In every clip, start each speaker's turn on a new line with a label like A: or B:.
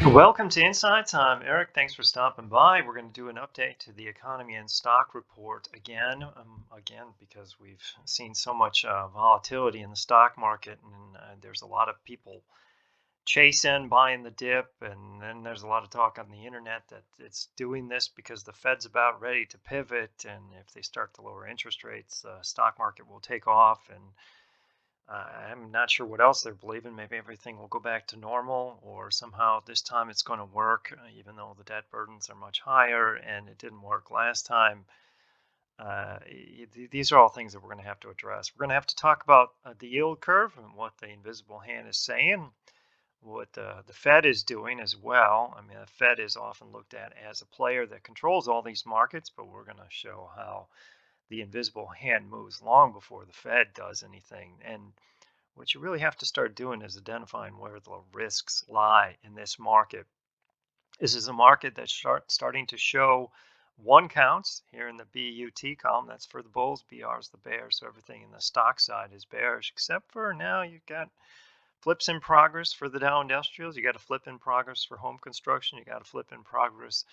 A: Welcome to Insights. I'm Eric. Thanks for stopping by. We're going to do an update to the economy and stock report again because we've seen so much volatility in the stock market, and there's a lot of people chasing, buying the dip, and then there's a lot of talk on the internet that it's doing this because the Fed's about ready to pivot, and if they start to lower interest rates, the stock market will take off. And I'm not sure what else they're believing. Maybe everything will go back to normal, or somehow this time it's going to work, even though the debt burdens are much higher and it didn't work last time. These are all things that we're going to have to address. We're going to have to talk about the yield curve and what the invisible hand is saying, what the Fed is doing as well. I mean, the Fed is often looked at as a player that controls all these markets, but we're going to show how the invisible hand moves long before the Fed does anything. And what you really have to start doing is identifying where the risks lie in this market. This is a market that's starting to show one counts here in the BUT column. That's for the bulls. BR is the bears. So everything in the stock side is bearish, except for now you've got flips in progress for the Dow Industrials. You got a flip in progress for home construction. You got a flip in progress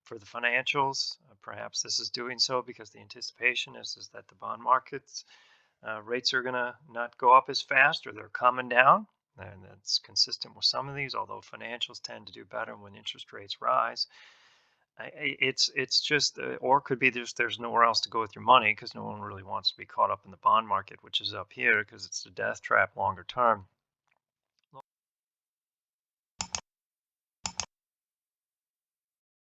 A: for the financials. Perhaps this is doing so because the anticipation is that the bond markets rates are going to not go up as fast, or they're coming down. And that's consistent with some of these, although financials tend to do better when interest rates rise. It's just, or it could be there's nowhere else to go with your money because no one really wants to be caught up in the bond market, which is up here because it's the death trap longer term.